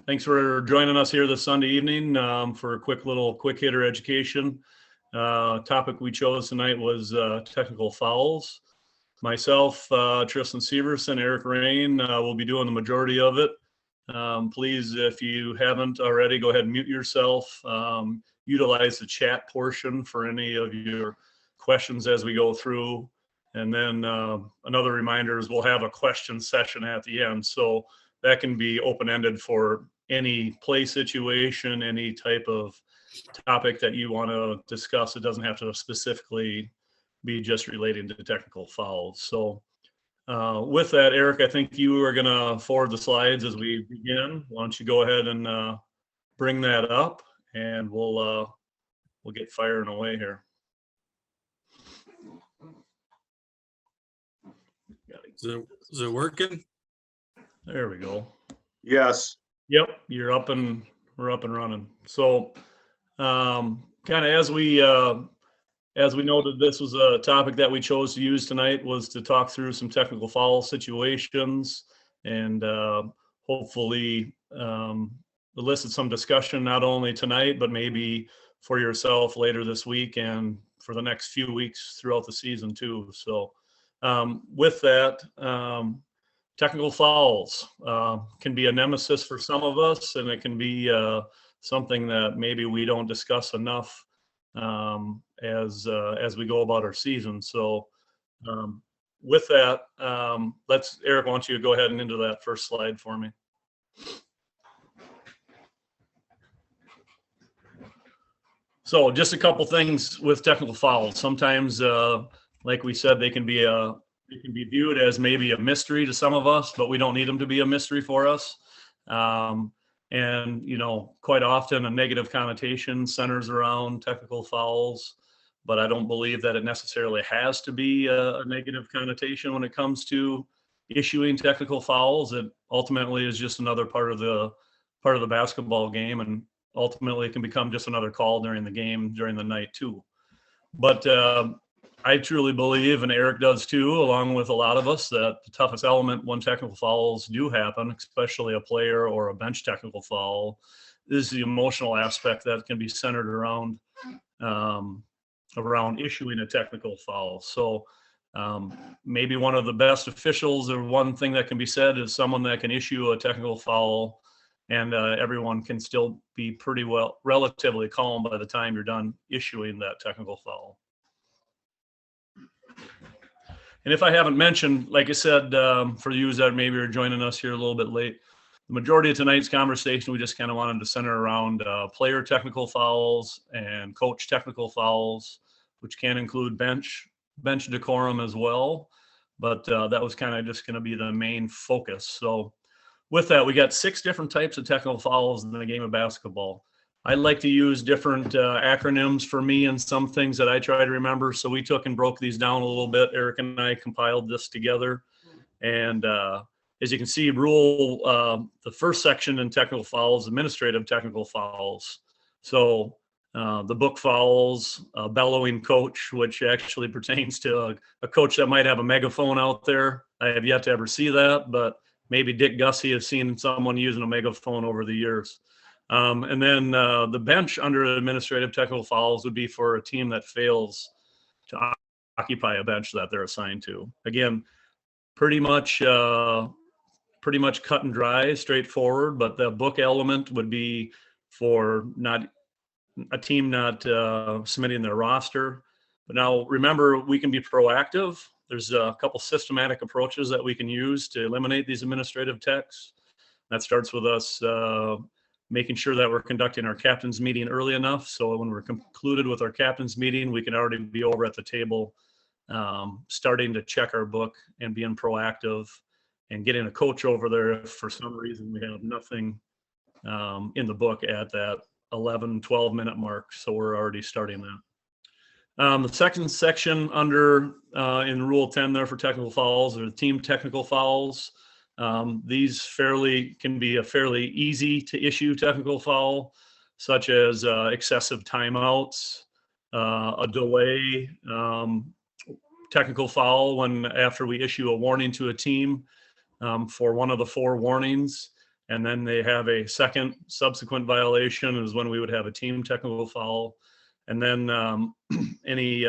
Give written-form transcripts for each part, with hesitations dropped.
Thanks for joining us here this Sunday evening for a quick hitter education. Topic we chose tonight was technical fouls. Myself, Tristan Severson, Eric Rain will be doing the majority of it. Please, if you haven't already, go ahead and mute yourself. Utilize the chat portion for any of your questions as we go through. And then another reminder is we'll have a question session at the end. So that can be open-ended for any play situation, any type of topic that you want to discuss. It doesn't have to specifically be just relating to technical fouls. So with that, Eric, I think you are going to forward the slides as we begin. Why don't you go ahead and bring that up, and we'll get firing away here. Is it working? There we go. Yes. Yep, we're up and running. So kind of as we noted, this was a topic that we chose to use tonight, was to talk through some technical foul situations and hopefully elicit some discussion, not only tonight, but maybe for yourself later this week and for the next few weeks throughout the season too. So with that, technical fouls can be a nemesis for some of us, and it can be something that maybe we don't discuss enough as we go about our season. So with that, Eric, why don't you go ahead and into that first slide for me. So just a couple things with technical fouls. Sometimes, like we said, they can be viewed as maybe a mystery to some of us, but we don't need them to be a mystery for us. And, quite often a negative connotation centers around technical fouls, but I don't believe that it necessarily has to be a negative connotation when it comes to issuing technical fouls. It ultimately is just another part of the basketball game, and ultimately it can become just another call during the game, during the night too. But I truly believe, and Eric does too, along with a lot of us, that the toughest element when technical fouls do happen, especially a player or a bench technical foul, is the emotional aspect that can be centered around issuing a technical foul. So maybe one of the best officials, or one thing that can be said, is someone that can issue a technical foul and everyone can still be relatively calm by the time you're done issuing that technical foul. And if I haven't mentioned, like I said, for you that maybe are joining us here a little bit late, the majority of tonight's conversation, we just kind of wanted to center around player technical fouls and coach technical fouls, which can include bench decorum as well. But that was kind of just going to be the main focus. So with that, we got 6 different types of technical fouls in the game of basketball. I like to use different acronyms for me and some things that I try to remember. So we took and broke these down a little bit. Eric and I compiled this together. And as you can see, the first section in technical fouls, administrative technical fouls. So the book fouls, bellowing coach, which actually pertains to a coach that might have a megaphone out there. I have yet to ever see that, but maybe Dick Gussie has seen someone using a megaphone over the years. And then the bench under administrative technical fouls would be for a team that fails to occupy a bench that they're assigned to. Again, pretty much cut and dry, straightforward, but the book element would be for not a team not submitting their roster. But now remember, we can be proactive. There's a couple systematic approaches that we can use to eliminate these administrative techs. That starts with us making sure that we're conducting our captain's meeting early enough. So when we're concluded with our captain's meeting, we can already be over at the table, starting to check our book and being proactive and getting a coach over there if for some reason we have nothing in the book at that 11, 12 minute mark. So we're already starting that. The second section under in Rule 10 there for technical fouls are the team technical fouls. These can be a fairly easy to issue technical foul, such as excessive timeouts, a delay, technical foul after we issue a warning to a team for one of the 4 warnings. And then they have a second subsequent violation is when we would have a team technical foul. And then any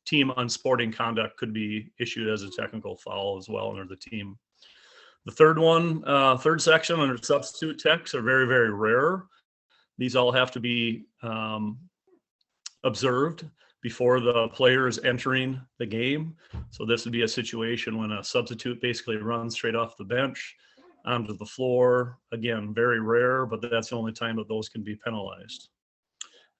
team unsporting conduct could be issued as a technical foul as well under the team. The third section under substitute techs are very, very rare. These all have to be observed before the player is entering the game. So this would be a situation when a substitute basically runs straight off the bench onto the floor. Again, very rare, but that's the only time that those can be penalized.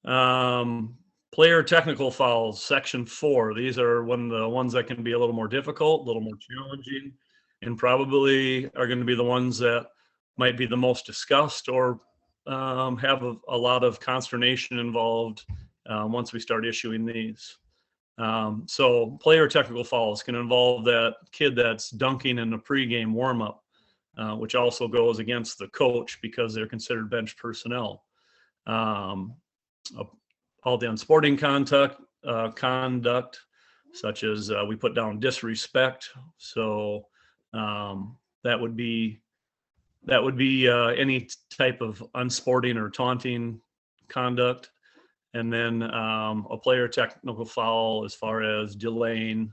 Player technical fouls, section 4. These are one of the ones that can be a little more difficult, a little more challenging, and probably are going to be the ones that might be the most discussed or have a lot of consternation involved once we start issuing these. So player technical fouls can involve that kid that's dunking in the pregame warm-up, which also goes against the coach because they're considered bench personnel. All the unsporting conduct, such as we put down disrespect. So that would be any type of unsporting or taunting conduct. And then a player technical foul as far as delaying.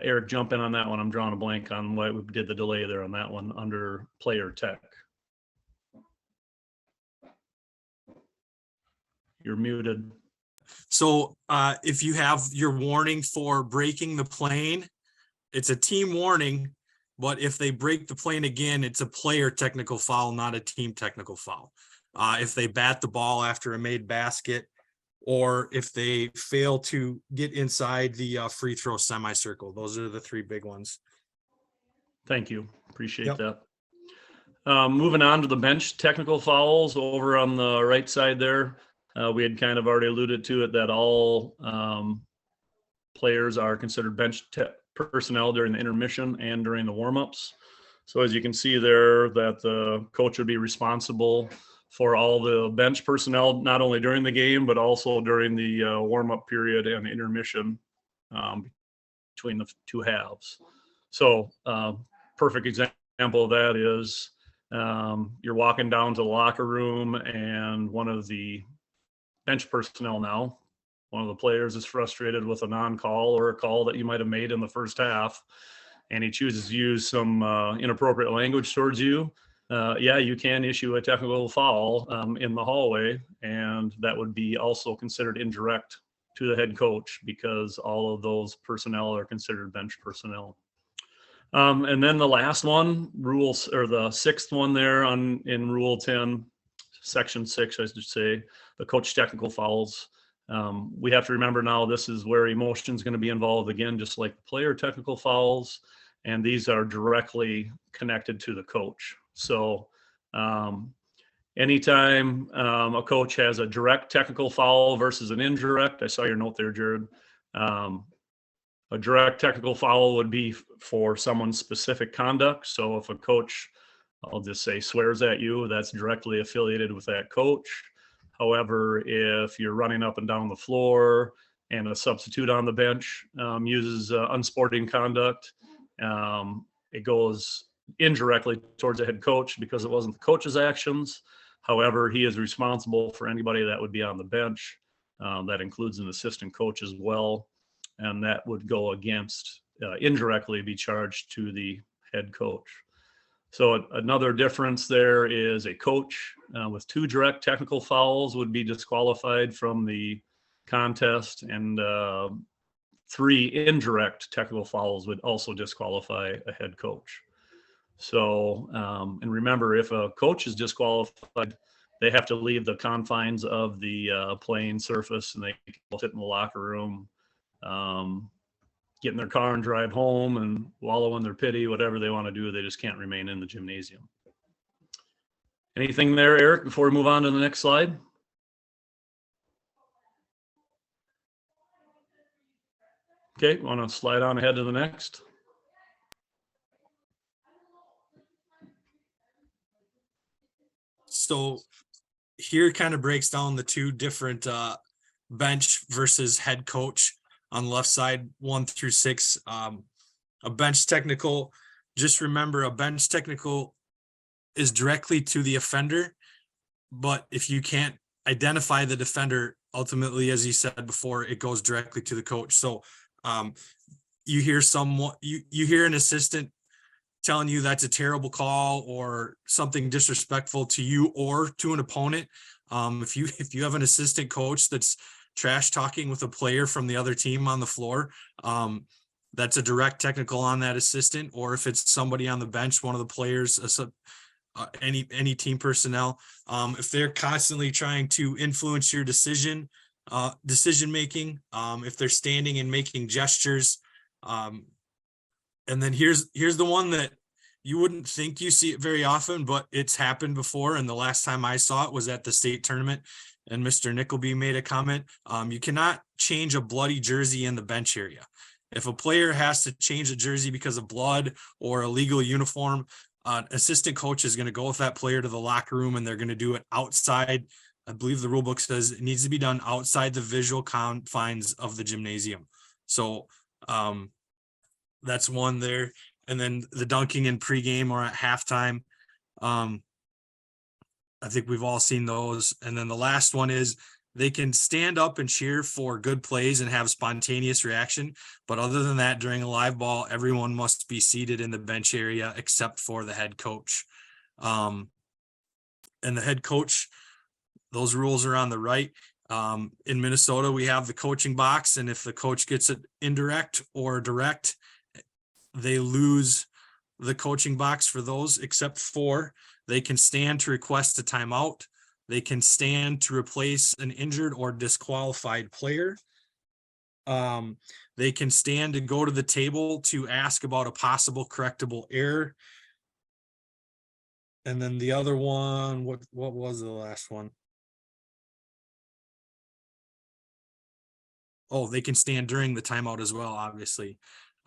Eric, jump in on that one. I'm drawing a blank on why we did the delay there on that one under player tech. You're muted. So if you have your warning for breaking the plane, it's a team warning, but if they break the plane again, it's a player technical foul, not a team technical foul. If they bat the ball after a made basket, or if they fail to get inside the free throw semicircle. Those are the 3 big ones. Thank you. Appreciate that. Moving on to the bench technical fouls over on the right side there. We had kind of already alluded to it that all players are considered bench personnel during the intermission and during the warm-ups. So as you can see there, that the coach would be responsible for all the bench personnel, not only during the game, but also during the warm-up period and the intermission between the 2 halves. So perfect example of that is you're walking down to the locker room and one of the bench personnel now, one of the players is frustrated with a non-call or a call that you might have made in the first half, and he chooses to use some inappropriate language towards you. You can issue a technical foul in the hallway, and that would be also considered indirect to the head coach because all of those personnel are considered bench personnel. And then the last one, the 6th one there in Rule 10, Section 6, I should say, the coach technical fouls. We have to remember now this is where emotion is going to be involved again, just like the player technical fouls, and these are directly connected to the coach. So anytime a coach has a direct technical foul versus an indirect, I saw your note there, Jared. A direct technical foul would be for someone's specific conduct. So if a coach, I'll just say, swears at you, that's directly affiliated with that coach. However, if you're running up and down the floor and a substitute on the bench uses unsporting conduct, it goes indirectly towards the head coach because it wasn't the coach's actions. However, he is responsible for anybody that would be on the bench. That includes an assistant coach as well. And that would go against, indirectly be charged to the head coach. So another difference there is a coach with 2 direct technical fouls would be disqualified from the contest, and 3 indirect technical fouls would also disqualify a head coach. So, and remember, if a coach is disqualified, they have to leave the confines of the playing surface, and they can sit in the locker room, get in their car and drive home and wallow in their pity, whatever they want to do. They just can't remain in the gymnasium. Anything there, Eric, before we move on to the next slide? Okay, want to slide on ahead to the next? So here it kind of breaks down the 2 different bench versus head coach on the left side, 1 through 6. A bench technical just remember a bench technical is directly to the offender, but if you can't identify the defender, ultimately, as you said before, it goes directly to the coach. So you hear someone, you hear an assistant telling you that's a terrible call or something disrespectful to you or to an opponent. If you have an assistant coach that's trash talking with a player from the other team on the floor, that's a direct technical on that assistant. Or if it's somebody on the bench, one of the players, any team personnel, if they're constantly trying to influence your decision making, if they're standing and making gestures, and then here's the one that you wouldn't think you see it very often, but it's happened before. And the last time I saw it was at the state tournament, and Mr. Nickleby made a comment. You cannot change a bloody jersey in the bench area. If a player has to change a jersey because of blood or illegal uniform, assistant coach is going to go with that player to the locker room, and they're going to do it outside. I believe the rule book says it needs to be done outside the visual confines of the gymnasium. So that's one there. And then the dunking in pregame or at halftime. I think we've all seen those. And then the last one is they can stand up and cheer for good plays and have spontaneous reaction. But other than that, during a live ball, everyone must be seated in the bench area except for the head coach. And the head coach, those rules are on the right. In Minnesota, we have the coaching box, and if the coach gets it indirect or direct, they lose the coaching box for those, except for they can stand to request a timeout. They can stand to replace an injured or disqualified player. They can stand and go to the table to ask about a possible correctable error. And then the other one, what was the last one? Oh, they can stand during the timeout as well, obviously.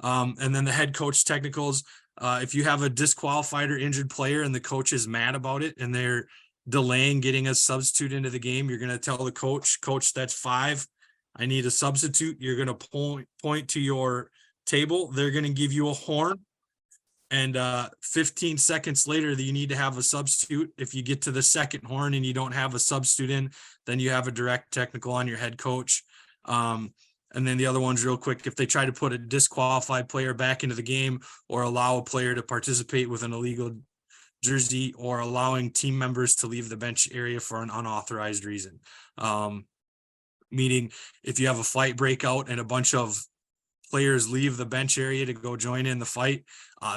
And then the head coach technicals, if you have a disqualified or injured player and the coach is mad about it and they're delaying getting a substitute into the game, you're going to tell the coach, that's 5. I need a substitute. You're going to point to your table. They're going to give you a horn. And 15 seconds later, you need to have a substitute. If you get to the second horn and you don't have a substitute in, then you have a direct technical on your head coach. And then the other ones real quick, if they try to put a disqualified player back into the game or allow a player to participate with an illegal jersey or allowing team members to leave the bench area for an unauthorized reason. Meaning if you have a fight breakout and a bunch of players leave the bench area to go join in the fight,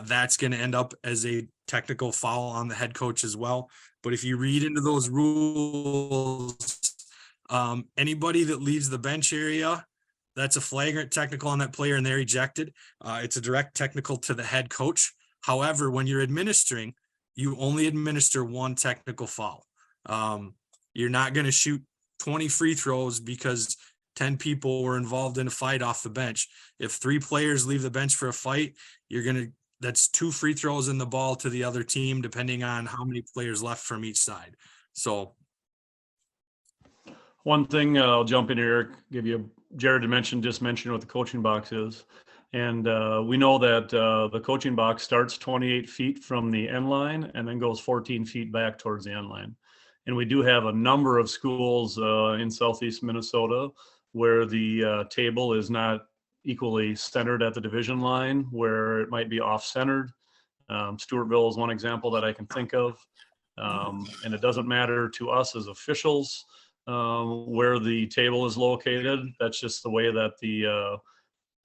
that's going to end up as a technical foul on the head coach as well. But if you read into those rules, anybody that leaves the bench area, that's a flagrant technical on that player and they're ejected. It's a direct technical to the head coach. However, when you're administering, you only administer one technical foul. You're not going to shoot 20 free throws because 10 people were involved in a fight off the bench. If 3 players leave the bench for a fight, that's 2 free throws in the ball to the other team, depending on how many players left from each side. So one thing I'll jump in here, give you Jared just mentioned what the coaching box is. And we know that the coaching box starts 28 feet from the end line and then goes 14 feet back towards the end line. And we do have a number of schools in Southeast Minnesota where the table is not equally centered at the division line, where it might be off-centered. Stewartville is one example that I can think of. And it doesn't matter to us as officials where the table is located. That's just the way that the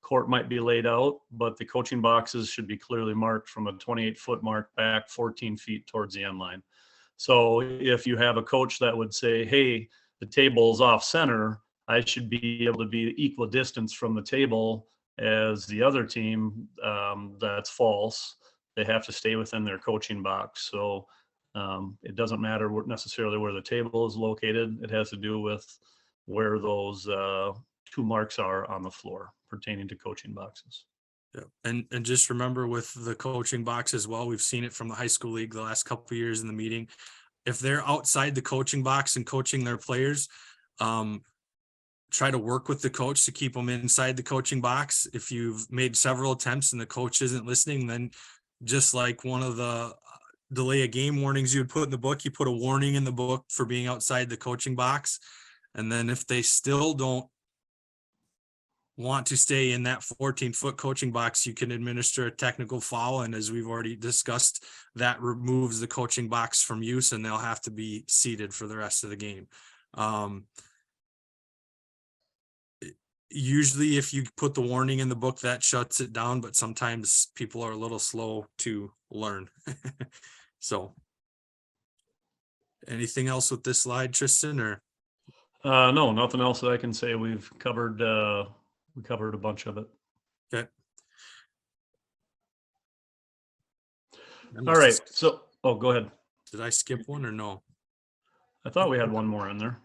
court might be laid out, but the coaching boxes should be clearly marked from a 28-foot mark back 14 feet towards the end line. So if you have a coach that would say, hey, the table is off center, I should be able to be equal distance from the table as the other team, that's false. They have to stay within their coaching box. So it doesn't matter necessarily where the table is located. It has to do with where those 2 marks are on the floor pertaining to coaching boxes. Yeah. And just remember with the coaching box as well, we've seen it from the high school league the last couple of years in the meeting. If they're outside the coaching box and coaching their players, try to work with the coach to keep them inside the coaching box. If you've made several attempts and the coach isn't listening, then just like one of the delay a game warnings you would put in the book, you put a warning in the book for being outside the coaching box. And then if they still don't want to stay in that 14-foot coaching box, you can administer a technical foul. And as we've already discussed, that removes the coaching box from use and they'll have to be seated for the rest of the game. Usually if you put the warning in the book, that shuts it down, but sometimes people are a little slow to learn. So anything else with this slide, Tristan, or? No, nothing else that I can say. We've covered, we covered a bunch of it. Okay. All right. So, oh, go ahead. Did I skip one or no? I thought we had one more in there.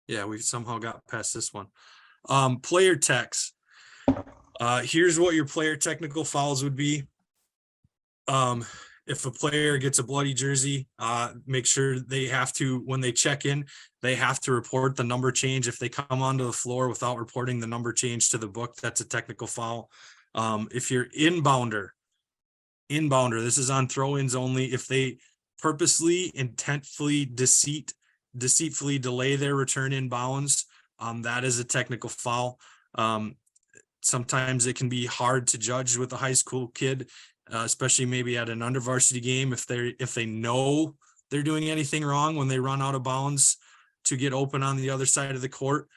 Yeah, we somehow got past this one. Player techs. Here's what your player technical fouls would be. If a player gets a bloody jersey, make sure they have to, when they check in, they have to report the number change. If they come onto the floor without reporting the number change to the book, that's a technical foul. If you're inbounder, this is on throw-ins only. If they purposely, intentfully, deceitfully delay their return in bounds, that is a technical foul. Sometimes it can be hard to judge with a high school kid, especially maybe at an undervarsity game, if they know they're doing anything wrong when they run out of bounds to get open on the other side of the court.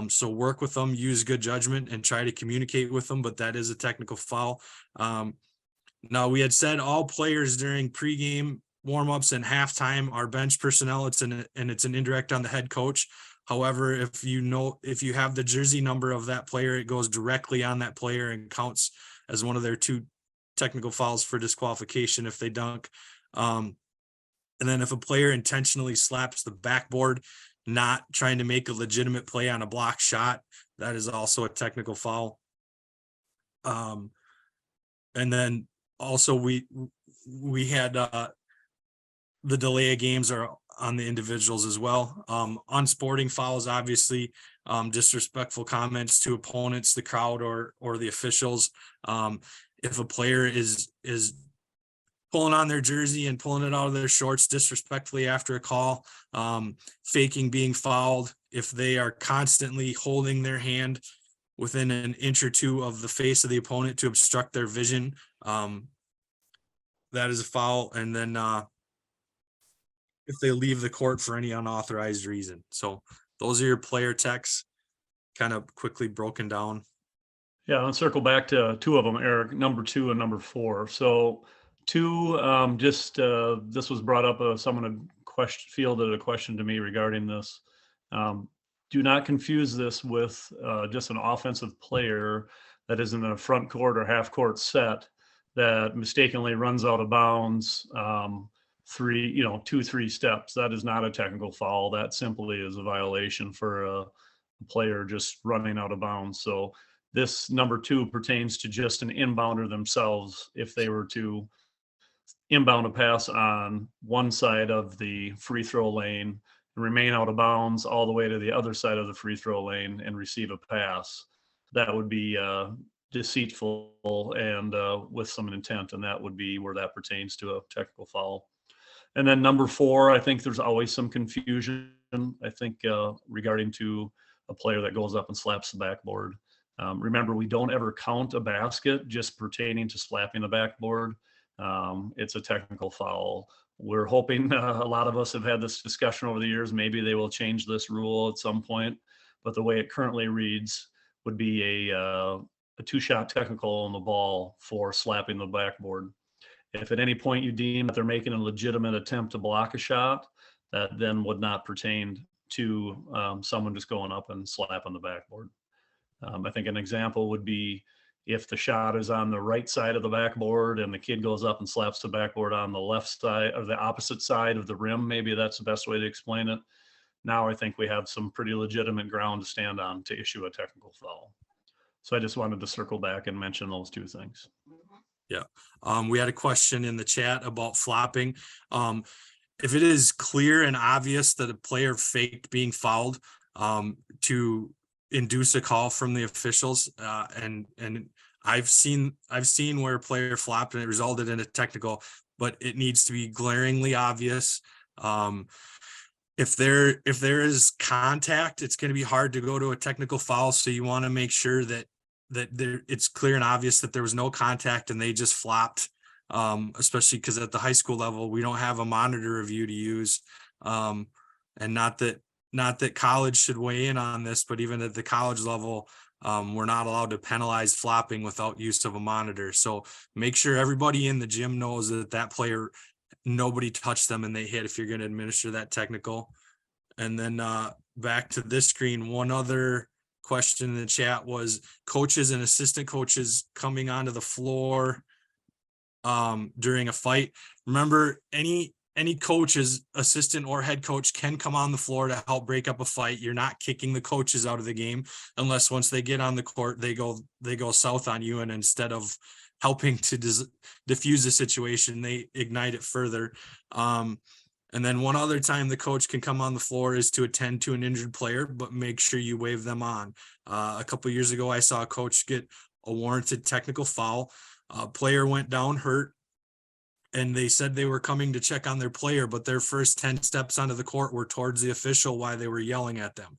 So work with them, use good judgment, and try to communicate with them, but that is a technical foul. Now, we had said all players during pregame warmups and halftime are bench personnel. It's an indirect on the head coach. However, if you have the jersey number of that player, it goes directly on that player and counts as one of their 2 technical fouls for disqualification if they dunk. And then if a player intentionally slaps the backboard, not trying to make a legitimate play on a block shot, that is also a technical foul. And then also we had the delay of games are on the individuals as well. Unsporting fouls, obviously, disrespectful comments to opponents, the crowd, or the officials. If a player is pulling on their jersey and pulling it out of their shorts disrespectfully after a call, faking being fouled, if they are constantly holding their hand within an inch or 2 of the face of the opponent to obstruct their vision, that is a foul. And then if they leave the court for any unauthorized reason. So those are your player techs, kind of quickly broken down. Yeah, let's circle back to 2 of them, Eric, number 2 and number 4. So 2, this was brought up, someone had fielded a question to me regarding this. Do not confuse this with just an offensive player that is in a front court or half court set that mistakenly runs out of bounds 2-3 steps. That is not a technical foul. That simply is a violation for a player just running out of bounds. So this number 2 pertains to just an inbounder themselves. If they were to inbound a pass on one side of the free throw lane and remain out of bounds all the way to the other side of the free throw lane and receive a pass, that would be deceitful and with some intent, and that would be where that pertains to a technical foul. And then number 4, I think there's always some confusion, I think, regarding to a player that goes up and slaps the backboard. Remember, we don't ever count a basket just pertaining to slapping the backboard. It's a technical foul. We're hoping, a lot of us have had this discussion over the years, maybe they will change this rule at some point, but the way it currently reads would be a 2-shot technical on the ball for slapping the backboard. If at any point you deem that they're making a legitimate attempt to block a shot, that then would not pertain to someone just going up and slapping the backboard. I think an example would be if the shot is on the right side of the backboard and the kid goes up and slaps the backboard on the left side or the opposite side of the rim, maybe that's the best way to explain it. Now I think we have some pretty legitimate ground to stand on to issue a technical foul. So I just wanted to circle back and mention those 2 things. Yeah. We had a question in the chat about flopping. If it is clear and obvious that a player faked being fouled to induce a call from the officials, and I've seen where a player flopped and it resulted in a technical, but it needs to be glaringly obvious. If there is contact, it's going to be hard to go to a technical foul. So you want to make sure that it's clear and obvious that there was no contact and they just flopped. Especially because at the high school level, we don't have a monitor review to use. And not that college should weigh in on this, but even at the college level, we're not allowed to penalize flopping without use of a monitor. So make sure everybody in the gym knows that player, nobody touched them and they hit if you're going to administer that technical. And then back to this screen, one other question in the chat was coaches and assistant coaches coming onto the floor during a fight. Remember, any coaches, assistant or head coach, can come on the floor to help break up a fight. You're not kicking the coaches out of the game unless once they get on the court, they go south on you, and instead of helping to diffuse the situation, they ignite it further. And then one other time the coach can come on the floor is to attend to an injured player, but make sure you wave them on. A couple of years ago, I saw a coach get a warranted technical foul. A player went down hurt, and they said they were coming to check on their player, but their first 10 steps onto the court were towards the official while they were yelling at them.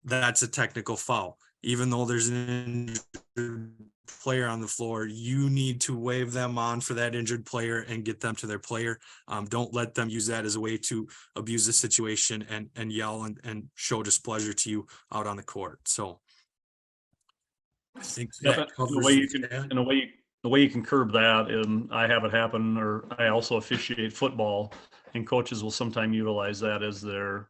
That's a technical foul. Even though there's an injured player on the floor, you need to wave them on for that injured player and get them to their player. Don't let them use that as a way to abuse the situation and yell and show displeasure to you out on the court. So I think that covers the way you can curb that, and I have it happen, or I also officiate football, and coaches will sometimes utilize that as their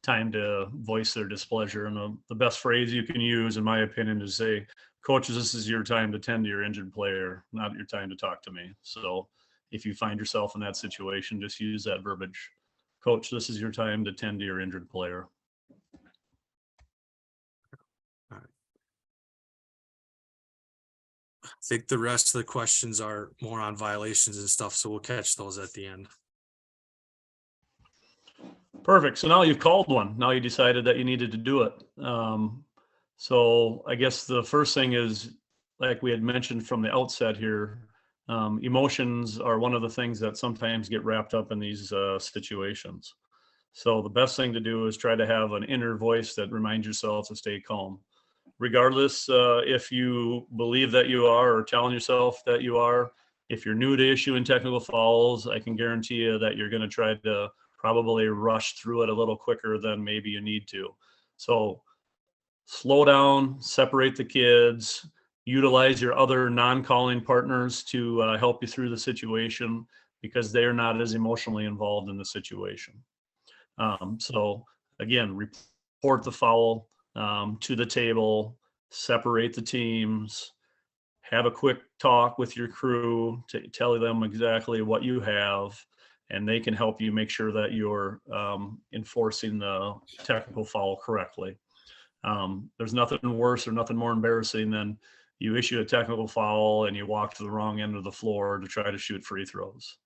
time to voice their displeasure. And the best phrase you can use, in my opinion, is say, coaches, this is your time to tend to your injured player, not your time to talk to me. So if you find yourself in that situation, just use that verbiage. Coach, this is your time to tend to your injured player. I think the rest of the questions are more on violations and stuff, so we'll catch those at the end. Perfect. So now you've called one. Now you decided that you needed to do it. So I guess the first thing is, like we had mentioned from the outset here, emotions are one of the things that sometimes get wrapped up in these situations. So the best thing to do is try to have an inner voice that reminds yourself to stay calm. Regardless if you believe that you are or telling yourself that you are, if you're new to issuing technical fouls, I can guarantee you that you're going to try to probably rush through it a little quicker than maybe you need to. So slow down, separate the kids, utilize your other non-calling partners to help you through the situation, because they're not as emotionally involved in the situation. So again, report the foul to the table, separate the teams, have a quick talk with your crew to tell them exactly what you have, and they can help you make sure that you're enforcing the technical foul correctly. There's nothing worse or nothing more embarrassing than you issue a technical foul and you walk to the wrong end of the floor to try to shoot free throws.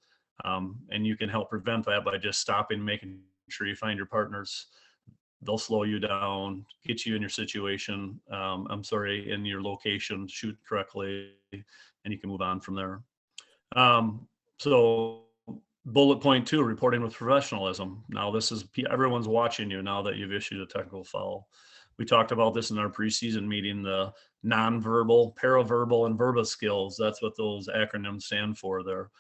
And you can help prevent that by just stopping, making sure you find your partners. They'll slow you down, get you in your situation, in your location, shoot correctly, and you can move on from there. So bullet point 2, reporting with professionalism. Now this is, everyone's watching you now that you've issued a technical foul. We talked about this in our preseason meeting, the nonverbal, paraverbal, and verba skills. That's what those acronyms stand for there.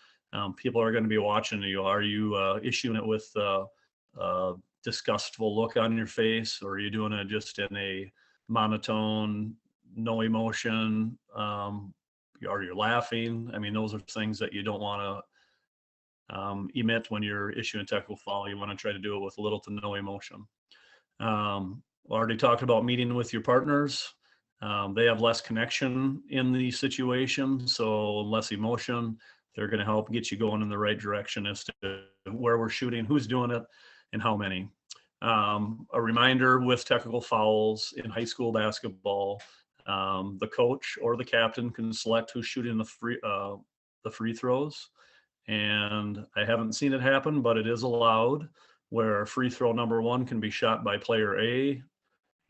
People are going to be watching you. Are you issuing it with disgustful look on your face, or are you doing it just in a monotone, no emotion? Are you laughing? I mean, those are things that you don't want to emit when you're issuing a technical foul. You want to try to do it with little to no emotion. Already talked about meeting with your partners. They have less connection in the situation, so less emotion. They're going to help get you going in the right direction as to where we're shooting, who's doing it, and how many. A reminder with technical fouls in high school basketball, the coach or the captain can select who's shooting the free throws. And I haven't seen it happen, but it is allowed, where free throw number 1 can be shot by player A,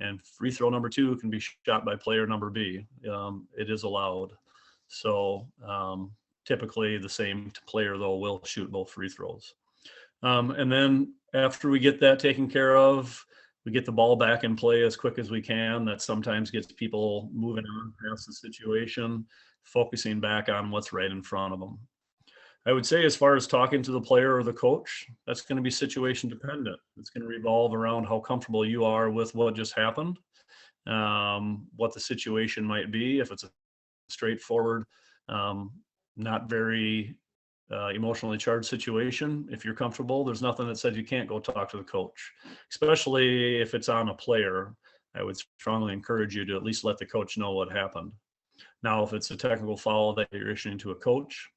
and free throw number 2 can be shot by player number B. It is allowed. So typically the same player, though, will shoot both free throws. And then after we get that taken care of, we get the ball back in play as quick as we can. That sometimes gets people moving on past the situation, focusing back on what's right in front of them. I would say, as far as talking to the player or the coach, that's going to be situation dependent. It's going to revolve around how comfortable you are with what just happened, what the situation might be. If it's a straightforward, not very emotionally charged situation, if you're comfortable, there's nothing that says you can't go talk to the coach, especially if it's on a player. I would strongly encourage you to at least let the coach know what happened. Now, if it's a technical foul that you're issuing to a coach,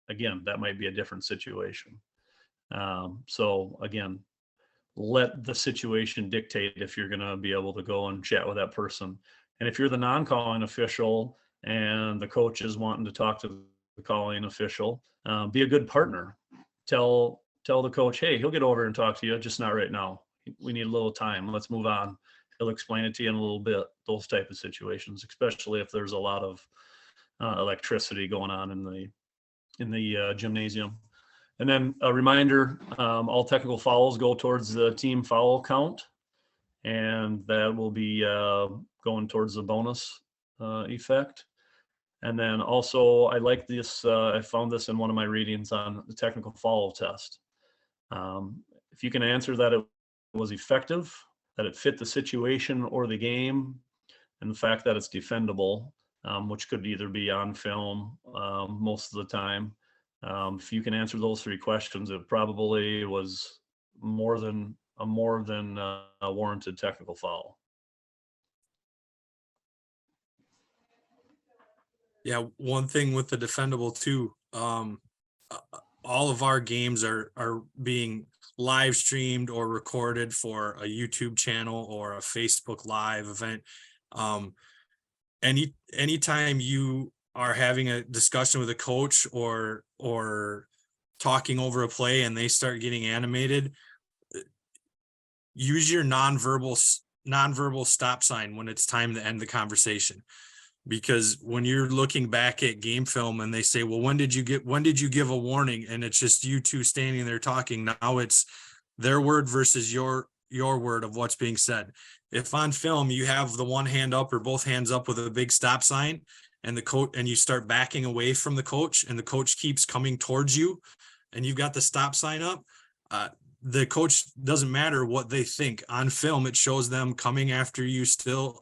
again, that might be a different situation. So again, let the situation dictate if you're going to be able to go and chat with that person. And if you're the non-calling official and the coach is wanting to talk to the calling official, be a good partner. Tell the coach, hey, he'll get over and talk to you, just not right now. We need a little time. Let's move on. He'll explain it to you in a little bit. Those type of situations, especially if there's a lot of electricity going on in the gymnasium. And then a reminder, all technical fouls go towards the team foul count, and that will be going towards the bonus effect. And then also, I like this, I found this in one of my readings on the technical foul test. If you can answer that it was effective, that it fit the situation or the game, and the fact that it's defendable, which could either be on film most of the time. If you can answer those 3 questions, it probably was more than a warranted technical foul. Yeah, one thing with the defendable too, all of our games are being live streamed or recorded for a YouTube channel or a Facebook Live event. Anytime you are having a discussion with a coach or talking over a play and they start getting animated, use your nonverbal stop sign when it's time to end the conversation. Because when you're looking back at game film and they say, well, when did you give a warning? And it's just you two standing there talking. Now it's their word versus your word of what's being said. If on film you have the one hand up or both hands up with a big stop sign, and the coach, and you start backing away from the coach, and the coach keeps coming towards you, and you've got the stop sign up, the coach, doesn't matter what they think. On film, it shows them coming after you still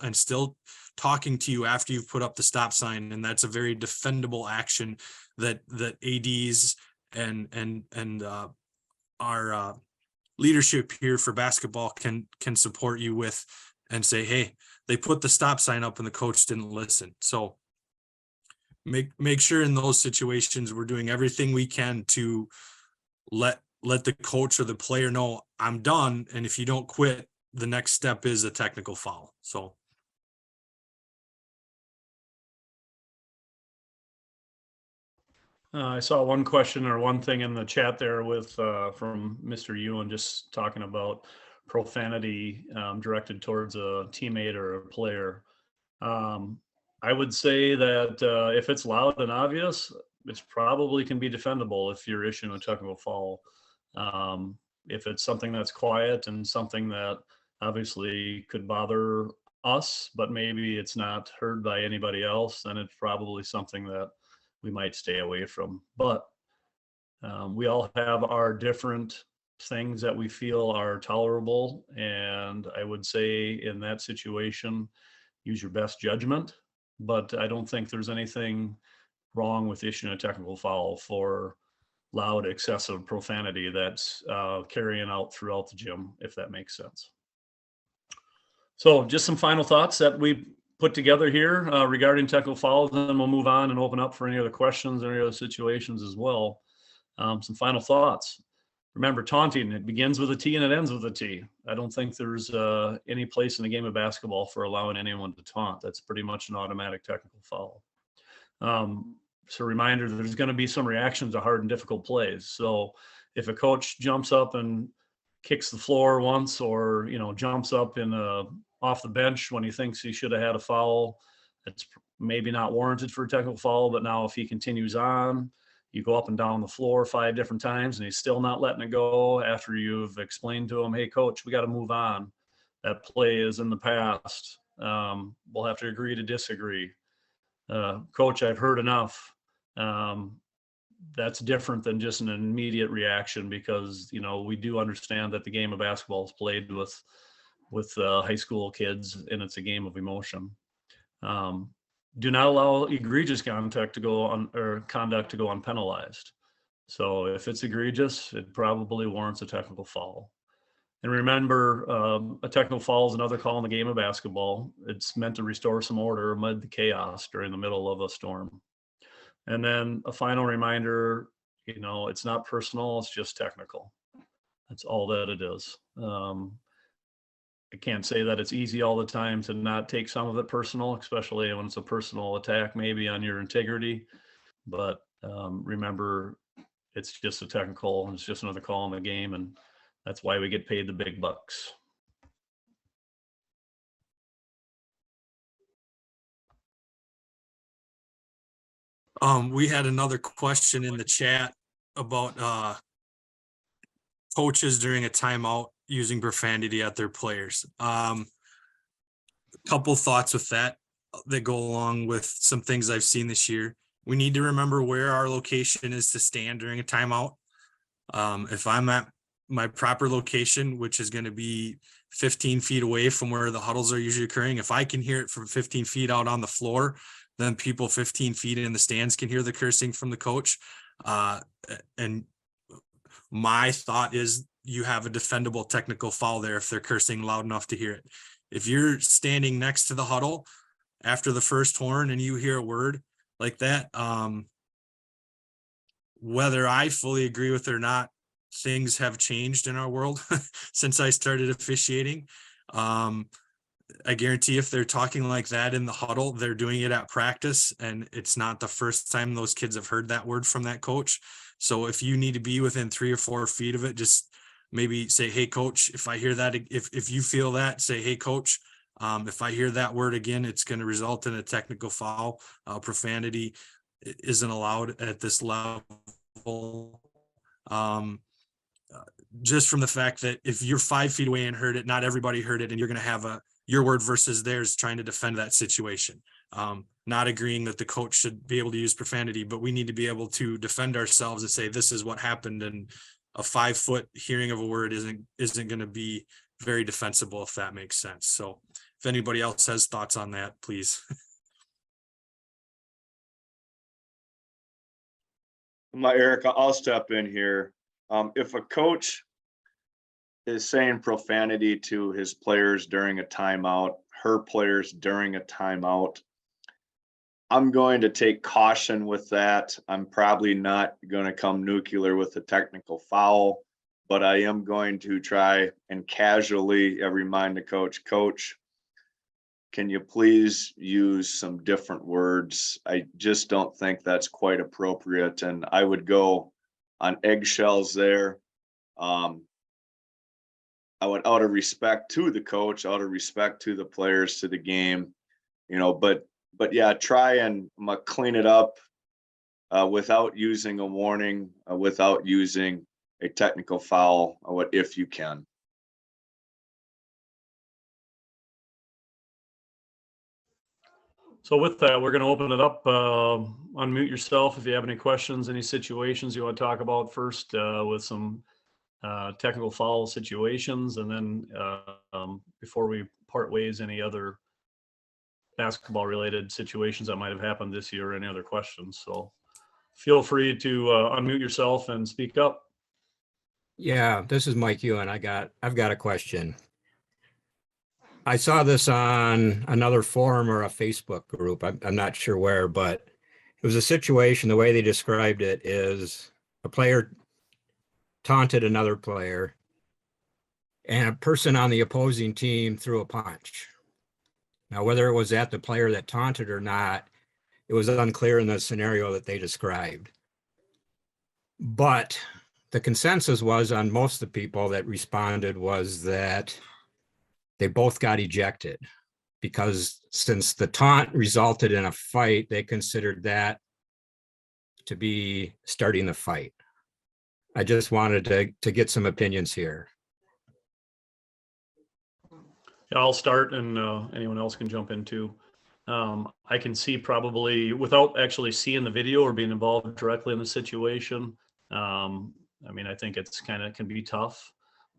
talking to you after you've put up the stop sign, and that's a very defendable action that ADs and our leadership here for basketball can support you with, and say, hey, they put the stop sign up and the coach didn't listen. So make sure in those situations we're doing everything we can to let the coach or the player know, I'm done, and if you don't quit, the next step is a technical foul. So I saw one question or one thing in the chat there with from Mr. Ewan, just talking about profanity directed towards a teammate or a player. I would say that if it's loud and obvious, it probably can be defendable if you're issuing a technical foul. If it's something that's quiet and something that obviously could bother us, but maybe it's not heard by anybody else, then it's probably something that we might stay away from. But we all have our different things that we feel are tolerable. And I would say in that situation, use your best judgment. But I don't think there's anything wrong with issuing a technical foul for loud, excessive profanity that's carrying out throughout the gym, if that makes sense. So just some final thoughts that we put together here regarding technical fouls, and then we'll move on and open up for any other questions or any other situations as well. Some final thoughts. Remember, taunting, it begins with a T and it ends with a T. I don't think there's any place in the game of basketball for allowing anyone to taunt. That's pretty much an automatic technical foul. So a reminder, there's going to be some reactions to hard and difficult plays. So if a coach jumps up and kicks the floor once, or jumps up in a off the bench when he thinks he should have had a foul. It's maybe not warranted for a technical foul, but now if he continues on, you go up and down the floor 5 different times and he's still not letting it go after you've explained to him, hey, coach, we got to move on. That play is in the past. We'll have to agree to disagree. Coach, I've heard enough. That's different than just an immediate reaction because, we do understand that the game of basketball is played with high school kids and it's a game of emotion. Do not allow egregious conduct to go unpenalized. So if it's egregious, it probably warrants a technical foul. And remember, a technical foul is another call in the game of basketball. It's meant to restore some order amid the chaos during the middle of a storm. And then a final reminder, it's not personal, it's just technical. That's all that it is. I can't say that it's easy all the time to not take some of it personal, especially when it's a personal attack maybe on your integrity. But remember, it's just a technical, and it's just another call in the game, and that's why we get paid the big bucks. We had another question in the chat about coaches during a timeout using profanity at their players. Couple thoughts with that go along with some things I've seen this year. We need to remember where our location is to stand during a timeout. If I'm at my proper location, which is going to be 15 feet away from where the huddles are usually occurring, if I can hear it from 15 feet out on the floor, then people 15 feet in the stands can hear the cursing from the coach. And my thought is you have a defendable technical foul there if they're cursing loud enough to hear it. If you're standing next to the huddle after the first horn and you hear a word like that, whether I fully agree with it or not, things have changed in our world since I started officiating. I guarantee if they're talking like that in the huddle, they're doing it at practice, and it's not the first time those kids have heard that word from that coach. So if you need to be within 3 or 4 feet of it, just maybe say, hey, coach, if I hear that, if you feel that, say, hey, coach, if I hear that word again, it's going to result in a technical foul. Profanity isn't allowed at this level. Just from the fact that if you're 5 feet away and heard it, not everybody heard it, and you're going to have your word versus theirs trying to defend that situation. Not agreeing that the coach should be able to use profanity, but we need to be able to defend ourselves and say, this is what happened. And a 5-foot hearing of a word isn't going to be very defensible, if that makes sense. So if anybody else has thoughts on that, please. Eric, I'll step in here. If a coach is saying profanity to his players during a timeout, her players during a timeout, I'm going to take caution with that. I'm probably not going to come nuclear with a technical foul, but I am going to try and casually remind the coach, can you please use some different words? I just don't think that's quite appropriate. And I would go on eggshells there. I would, out of respect to the coach, out of respect to the players, to the game, but yeah, try and clean it up without using a warning, without using a technical foul, if you can. So with that, we're going to open it up. Unmute yourself if you have any questions, any situations you want to talk about first with some technical foul situations, and then before we part ways, any other basketball related situations that might have happened this year, or any other questions. So feel free to unmute yourself and speak up. Yeah, this is Mike Ewan. I've got a question. I saw this on another forum or a Facebook group. I'm not sure where, but it was a situation. The way they described it is a player taunted another player, and a person on the opposing team threw a punch. Now, whether it was at the player that taunted or not, it was unclear in the scenario that they described. But the consensus was on most of the people that responded was that they both got ejected because since the taunt resulted in a fight, they considered that to be starting the fight. I just wanted to get some opinions here. Yeah, I'll start, and anyone else can jump in too. I can see, probably without actually seeing the video or being involved directly in the situation. I mean, I think it's kind of can be tough,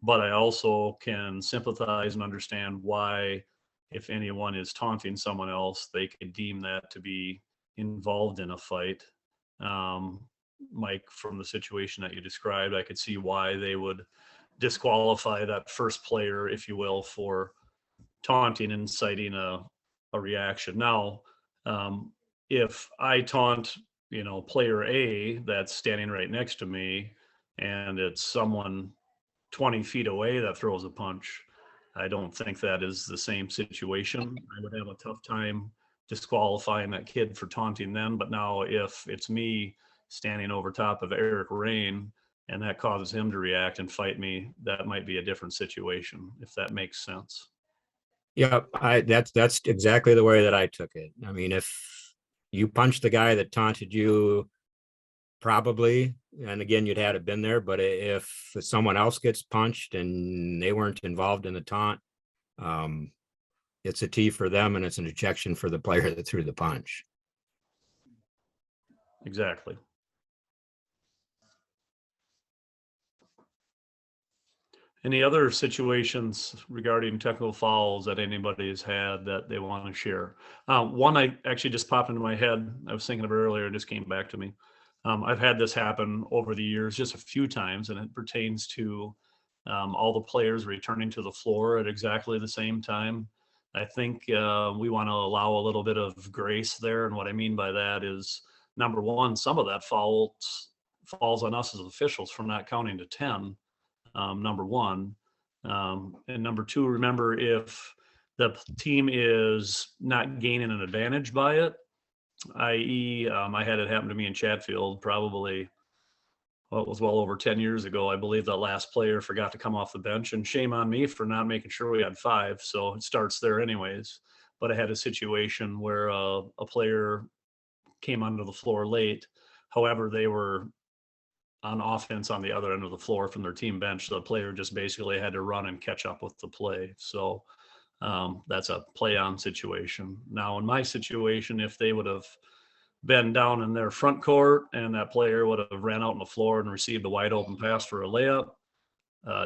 but I also can sympathize and understand why, if anyone is taunting someone else, they could deem that to be involved in a fight. Mike, from the situation that you described, I could see why they would disqualify that first player, if you will, for taunting and inciting a reaction. Now, if I taunt, player A that's standing right next to me, and it's someone 20 feet away that throws a punch, I don't think that is the same situation. I would have a tough time disqualifying that kid for taunting them. But now, if it's me standing over top of Eric Rain and that causes him to react and fight me, that might be a different situation, if that makes sense. Yeah, that's exactly the way that I took it. I mean, if you punched the guy that taunted you, probably, and again, you'd had it been there, but if someone else gets punched and they weren't involved in the taunt, it's a T for them and it's an ejection for the player that threw the punch. Exactly. Any other situations regarding technical fouls that anybody has had that they want to share? One I actually just popped into my head. I was thinking of it earlier, it just came back to me. I've had this happen over the years just a few times, and it pertains to all the players returning to the floor at exactly the same time. I think we want to allow a little bit of grace there. And what I mean by that is, number one, some of that falls on us as officials for not counting to 10. Number one. And number two, remember, if the team is not gaining an advantage by it, i.e., I had it happen to me in Chatfield probably, well, it was well over 10 years ago. I believe that last player forgot to come off the bench, and shame on me for not making sure we had 5. So it starts there anyways. But I had a situation where a player came onto the floor late. However, they were on offense on the other end of the floor from their team bench. So the player just basically had to run and catch up with the play. So that's a play on situation. Now, in my situation, if they would have been down in their front court and that player would have ran out on the floor and received a wide open pass for a layup,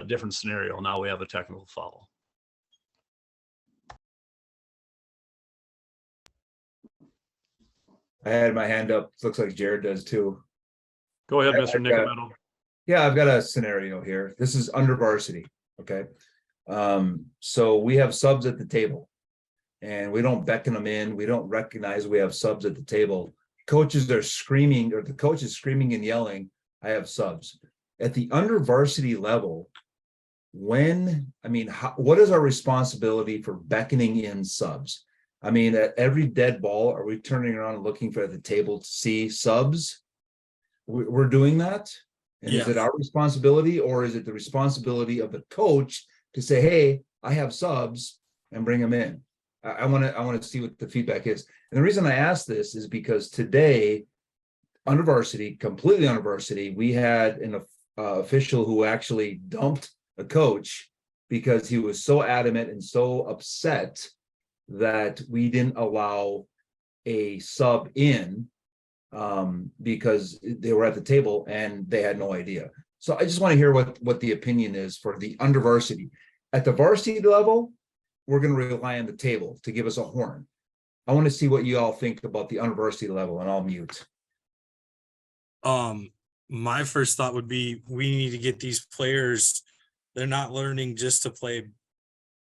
different scenario. Now we have a technical foul. I had my hand up. Looks like Jared does too. Go ahead, Mr. I've got- Nicometto. Yeah, I've got a scenario here. This is under varsity. Okay. So we have subs at the table and we don't beckon them in. We don't recognize we have subs at the table. Coaches are screaming, or the coach is screaming and yelling, I have subs. At the under varsity level, what is our responsibility for beckoning in subs? I mean, at every dead ball, are we turning around and looking for the table to see subs? We're doing that. And Yeah. Is it our responsibility, or is it the responsibility of the coach to say, hey, I have subs, and bring them in? I want to see what the feedback is. And the reason I ask this is because today, under varsity, completely under varsity, we had an official who actually dumped a coach because he was so adamant and so upset that we didn't allow a sub in because they were at the table and they had no idea. So I just want to hear what the opinion is for the under varsity. At the varsity level, we're going to rely on the table to give us a horn. I want to see what you all think about the under varsity level, and I'll mute. My first thought would be, we need to get these players, they're not learning just to play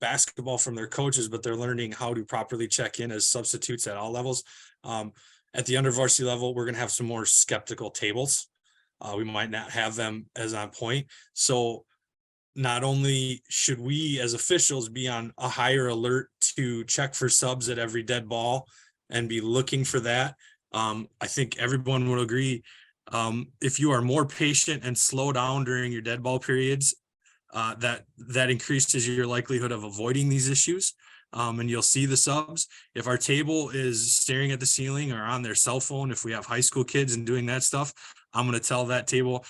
basketball from their coaches, but they're learning how to properly check in as substitutes at all levels. At the under varsity level, we're going to have some more skeptical tables. We might not have them as on point. So not only should we as officials be on a higher alert to check for subs at every dead ball and be looking for that, I think everyone would agree. If you are more patient and slow down during your dead ball periods, that increases your likelihood of avoiding these issues. And you'll see the subs. If our table is staring at the ceiling or on their cell phone, if we have high school kids and doing that stuff, I'm going to tell that table,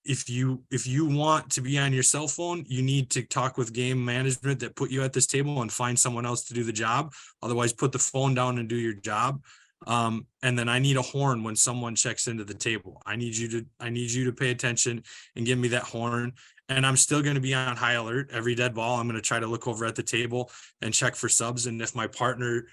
if you want to be on your cell phone, you need to talk with game management that put you at this table and find someone else to do the job. Otherwise, put the phone down and do your job. And then I need a horn when someone checks into the table. I need you to pay attention and give me that horn. And I'm still going to be on high alert. Every dead ball, I'm going to try to look over at the table and check for subs. And if my partner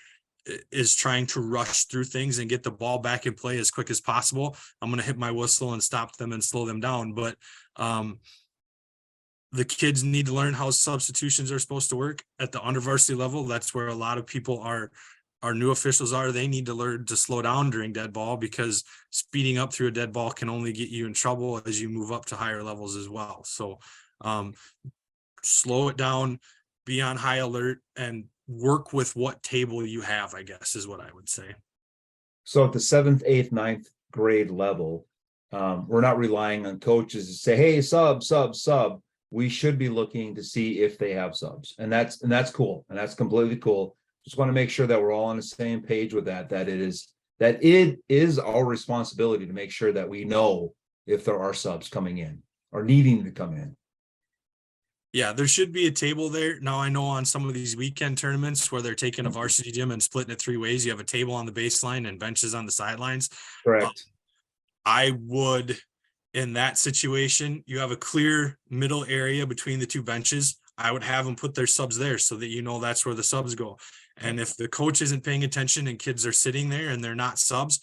is trying to rush through things and get the ball back in play as quick as possible, I'm going to hit my whistle and stop them and slow them down. But the kids need to learn how substitutions are supposed to work at the under varsity level. That's where a lot of people our new officials are. They need to learn to slow down during dead ball, because speeding up through a dead ball can only get you in trouble as you move up to higher levels as well. So slow it down, be on high alert, and work with what table you have, I guess, is what I would say. So at the 7th, 8th, 9th grade level, we're not relying on coaches to say, hey, sub. We should be looking to see if they have subs. And that's cool. And that's completely cool. Just want to make sure that we're all on the same page with that it is our responsibility to make sure that we know if there are subs coming in or needing to come in. Yeah, there should be a table there. Now, I know on some of these weekend tournaments where they're taking a varsity gym and splitting it 3 ways, you have a table on the baseline and benches on the sidelines. Correct. I would, in that situation, you have a clear middle area between the 2 benches. I would have them put their subs there so that you know that's where the subs go. And if the coach isn't paying attention and kids are sitting there and they're not subs,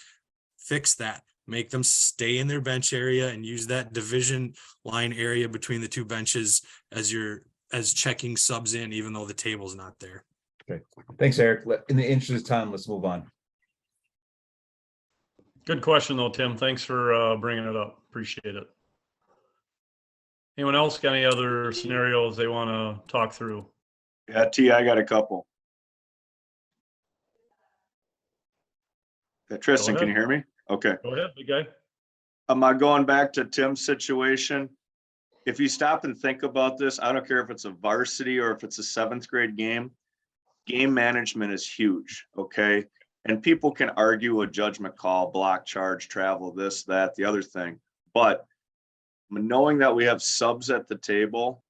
fix that. Make them stay in their bench area and use that division line area between the 2 benches as checking subs in, even though the table's not there. Okay. Thanks, Eric. In the interest of time, let's move on. Good question though, Tim. Thanks for bringing it up. Appreciate it. Anyone else got any other scenarios they want to talk through? Yeah, T, I got a couple. Tristan, can you hear me? Okay. Go ahead, big guy. Am I going back to Tim's situation? If you stop and think about this, I don't care if it's a varsity or if it's a 7th grade game management is huge, okay? And people can argue a judgment call, block charge, travel, this, that, the other thing. But knowing that we have subs at the table,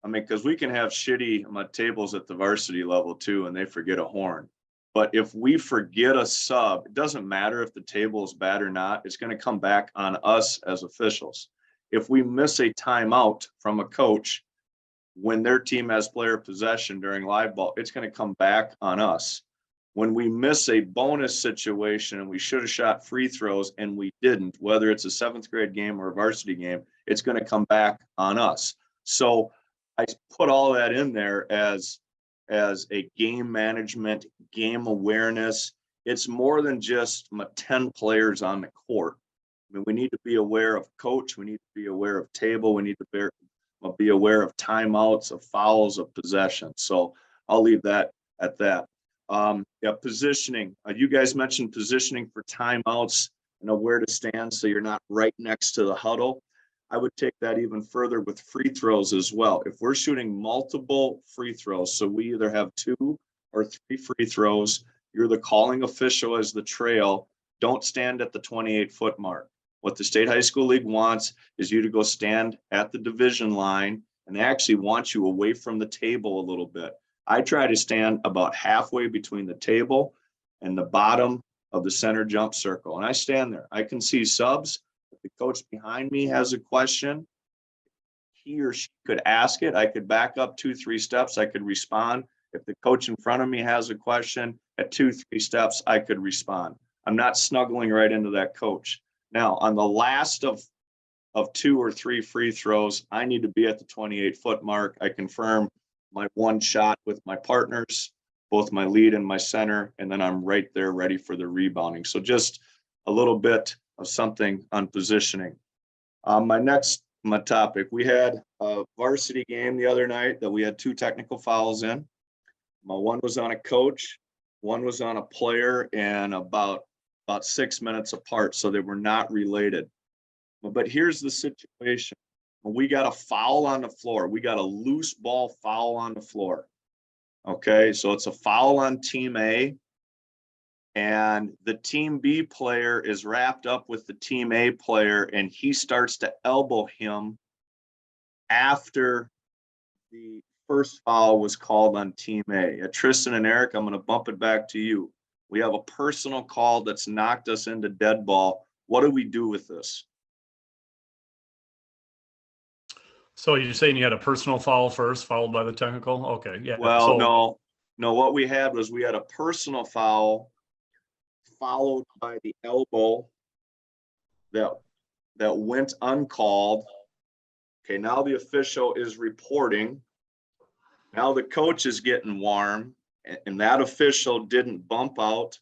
I mean, because we can have shitty tables at the varsity level too, and they forget a horn. But if we forget a sub, it doesn't matter if the table is bad or not. It's going to come back on us as officials. If we miss a timeout from a coach when their team has player possession during live ball, it's going to come back on us. When we miss a bonus situation and we should have shot free throws and we didn't, whether it's a 7th grade game or a varsity game, it's going to come back on us. So I put all that in there as a game management, game awareness. It's more than just 10 players on the court. I mean, we need to be aware of coach. We need to be aware of table. We need to be aware of timeouts, of fouls, of possession. So I'll leave that at that. Yeah, positioning. You guys mentioned positioning for timeouts, where to stand so you're not right next to the huddle. I would take that even further with free throws as well. If we're shooting multiple free throws, so we either have 2 or 3 free throws, you're the calling official as the trail. Don't stand at the 28-foot mark. What the State High School League wants is you to go stand at the division line, and they actually want you away from the table a little bit. I try to stand about halfway between the table and the bottom of the center jump circle. And I stand there. I can see subs. If the coach behind me has a question, he or she could ask it. I could back up 2-3 steps. I could respond. If the coach in front of me has a question, at 2-3 steps, I could respond. I'm not snuggling right into that coach. Now, on the last of 2 or 3 free throws, I need to be at the 28-foot mark. I confirm my 1 shot with my partners, both my lead and my center, and then I'm right there ready for the rebounding. So just a little bit of something on positioning. My topic, we had a varsity game the other night that we had 2 technical fouls in. One was on a coach, one was on a player, and about 6 minutes apart, so they were not related. But here's the situation. We got a foul on the floor. We got a loose ball foul on the floor. Okay, so it's a foul on team A. And the team B player is wrapped up with the team A player, and he starts to elbow him after the first foul was called on team A. Tristan and Eric, I'm going to bump it back to you. We have a personal call that's knocked us into dead ball. What do we do with this? So you're saying you had a personal foul first, followed by the technical? Okay, yeah. Well, So, no, what we had was we had a personal foul followed by the elbow that went uncalled. Okay, now the official is reporting. Now the coach is getting warm, and that official didn't bump out.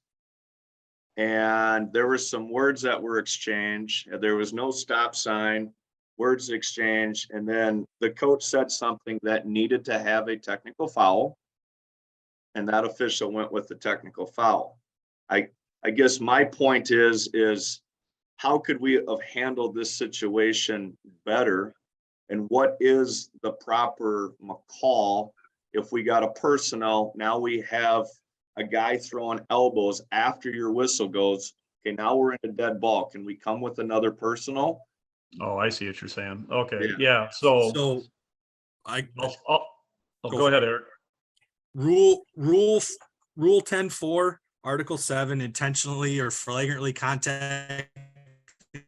And there were some words that were exchanged. There was no stop sign, words exchanged. And then the coach said something that needed to have a technical foul. And that official went with the technical foul. I guess my point is how could we have handled this situation better? And what is the proper call if we got a personal? Now we have a guy throwing elbows after your whistle goes. Okay, now we're in a dead ball. Can we come with another personal? oh, I see what you're saying. Okay, Yeah. yeah. So, So go ahead, Eric. Rule 10-4, Article 7, intentionally or flagrantly contacting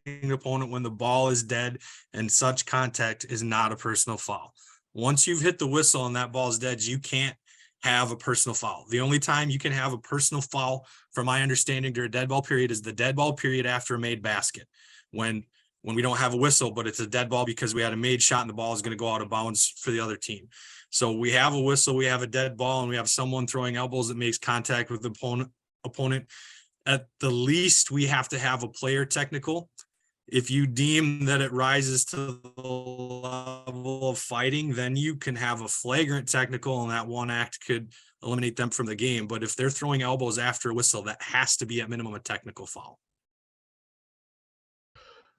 the opponent when the ball is dead and such contact is not a personal foul. Once you've hit the whistle and that ball is dead, you can't have a personal foul. The only time you can have a personal foul, from my understanding, during a dead ball period is the dead ball period after a made basket. When we don't have a whistle, but it's a dead ball because we had a made shot and the ball is going to go out of bounds for the other team. So we have a whistle, we have a dead ball, and we have someone throwing elbows that makes contact with the opponent. At the least, we have to have a player technical. If you deem that it rises to the level of fighting, then you can have a flagrant technical, and that one act could eliminate them from the game. But if they're throwing elbows after a whistle, that has to be at minimum a technical foul.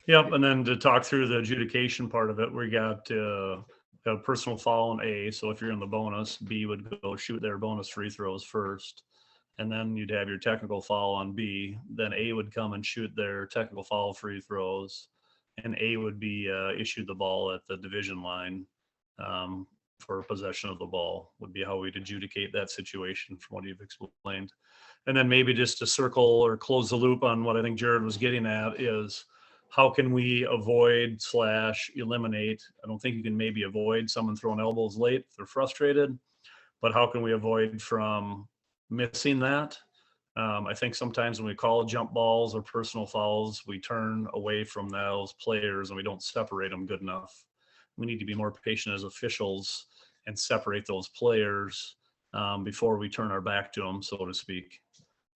Yep, and then to talk through the adjudication part of it, we got a personal foul on A. So if you're in the bonus, B would go shoot their bonus free throws first. And then you'd have your technical foul on B. Then A would come and shoot their technical foul free throws. And A would be issued the ball at the division line for possession of the ball, would be how we'd adjudicate that situation from what you've explained. And then maybe just to circle or close the loop on what I think Jared was getting at is, how can we avoid / eliminate? I don't think you can maybe avoid someone throwing elbows late if they're frustrated, but how can we avoid from missing that? I think sometimes when we call jump balls or personal fouls, we turn away from those players and we don't separate them good enough. We need to be more patient as officials and separate those players before we turn our back to them, so to speak.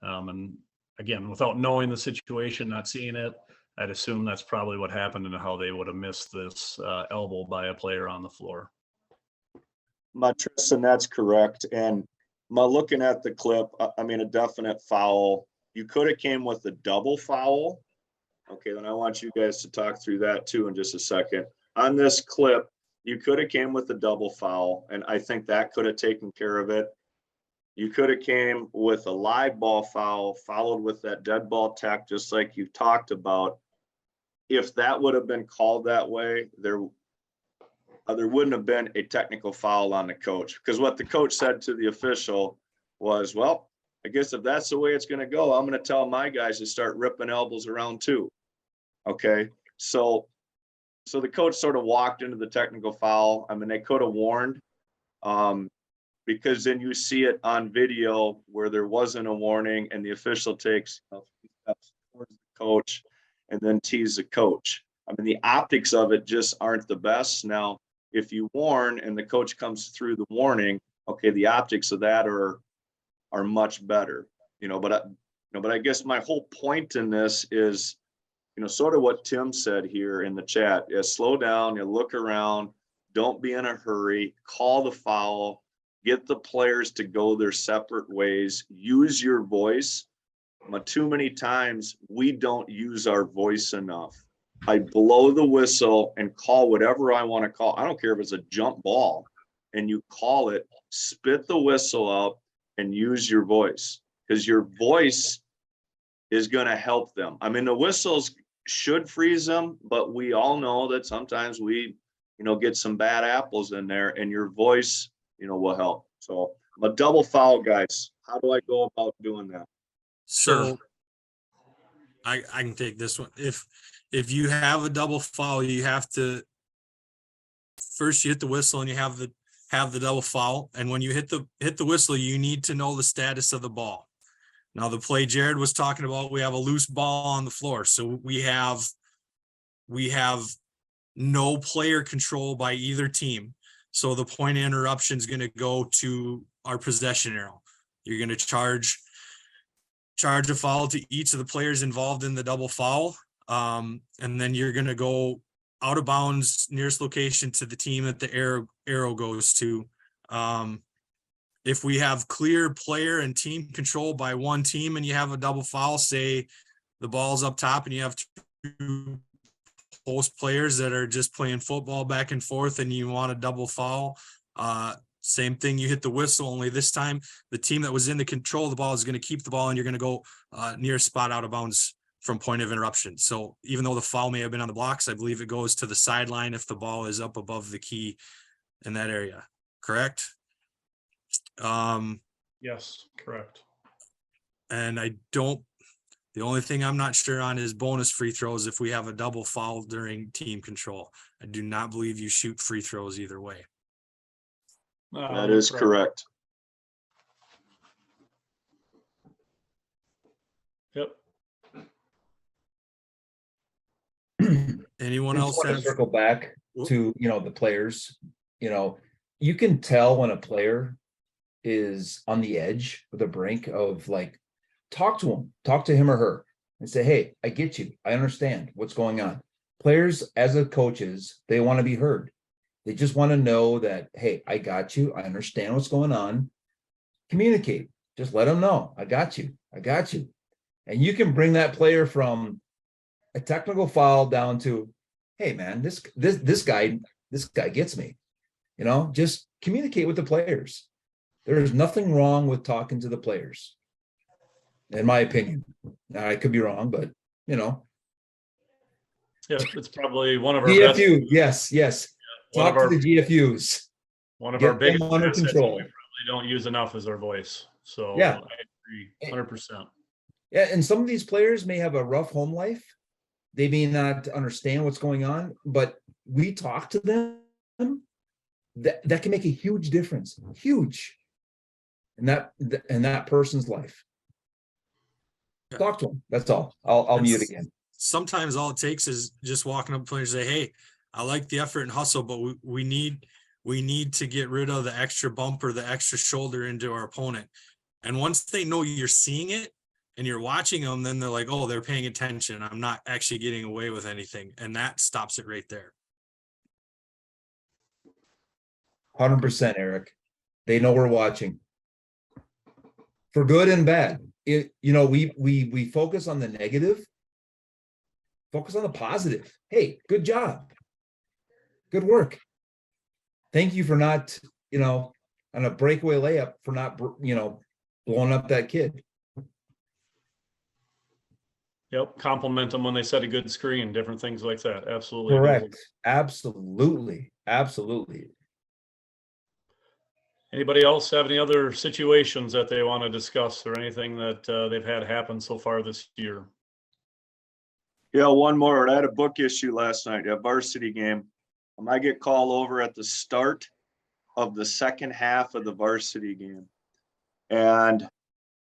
And again, without knowing the situation, not seeing it, I'd assume that's probably what happened and how they would have missed this elbow by a player on the floor. Tristan, that's correct. And looking at the clip, I mean, a definite foul. You could have came with a double foul. Okay, then I want you guys to talk through that too in just a second. On this clip, you could have came with a double foul, and I think that could have taken care of it. You could have came with a live ball foul, followed with that dead ball tech, just like you talked about. If that would have been called that way, there wouldn't have been a technical foul on the coach, because what the coach said to the official was, well, I guess if that's the way it's going to go, I'm going to tell my guys to start ripping elbows around too. Okay. So the coach sort of walked into the technical foul. I mean, they could have warned, because then you see it on video where there wasn't a warning and the official takes 3 steps towards the coach and then tease the coach. I mean, the optics of it just aren't the best. Now, if you warn and the coach comes through the warning, okay, the optics of that are much better, but I guess my whole point in this is, sort of what Tim said here in the chat is slow down, look around, don't be in a hurry, call the foul, get the players to go their separate ways, use your voice. Too many times we don't use our voice enough. I blow the whistle and call whatever I want to call. I don't care if it's a jump ball, and you call it, spit the whistle out and use your voice, because your voice is going to help them. I mean, the whistles should freeze them, but we all know that sometimes we, get some bad apples in there, and your voice, will help. So I'm a double foul, guys. How do I go about doing that? So I can take this one. If you have a double foul, you have to first you hit the whistle and you have the double foul. And when you hit the whistle, you need to know the status of the ball. Now, the play Jared was talking about, we have a loose ball on the floor. So we have no player control by either team. So the point of interruption is going to go to our possession arrow. You're going to charge a foul to each of the players involved in the double foul. And then you're going to go out of bounds nearest location to the team that the arrow goes to. If we have clear player and team control by one team and you have a double foul, say the ball's up top and you have two post players that are just playing football back and forth and you want a double foul, same thing, you hit the whistle, only this time the team that was in the control of the ball is going to keep the ball and you're going to go near spot out of bounds from point of interruption. So even though the foul may have been on the blocks, I believe it goes to the sideline if the ball is up above the key in that area. Correct? Yes, correct. And the only thing I'm not sure on is bonus free throws if we have a double foul during team control. I do not believe you shoot free throws either way. That is correct. Yep. Anyone I else just want to have? circle back to, the players. You can tell when a player is on the edge or the brink of, like, talk to him or her and say, hey, I get you. I understand what's going on. Players, as a coaches, they want to be heard. They just want to know that, hey, I got you. I understand what's going on. Communicate. Just let them know. I got you. I got you. And you can bring that player from a technical foul down to, hey man, this guy gets me. Just communicate with the players. There's nothing wrong with talking to the players, in my opinion. Now, I could be wrong, but Yeah, it's probably one of our GFU, best. yes. One Talk to the GFUs. One of Get our biggest them under assets that control. we probably don't use enough is our voice. So Yeah. I agree 100%. Yeah, and some of these players may have a rough home life. They may not understand what's going on, but we talk to them. That can make a huge difference. Huge. In that person's life. Yeah. Talk to them. That's all. I'll mute again. Sometimes all it takes is just walking up to players and say, hey, I like the effort and hustle, but we need to get rid of the extra bump or the extra shoulder into our opponent. And once they know you're seeing it and you're watching them, then they're like, oh, they're paying attention. I'm not actually getting away with anything. And that stops it right there. 100%, Eric. They know we're watching. For good and bad. We focus on the negative. Focus on the positive. Hey, good job. Good work. Thank you for not, on a breakaway layup, for not, blowing up that kid. Yep. Compliment them when they set a good screen, different things like that. Absolutely. Correct. Absolutely. Anybody else have any other situations that they want to discuss or anything that they've had happen so far this year? Yeah, one more. I had a book issue last night, a varsity game. I get called over at the start of the second half of the varsity game. And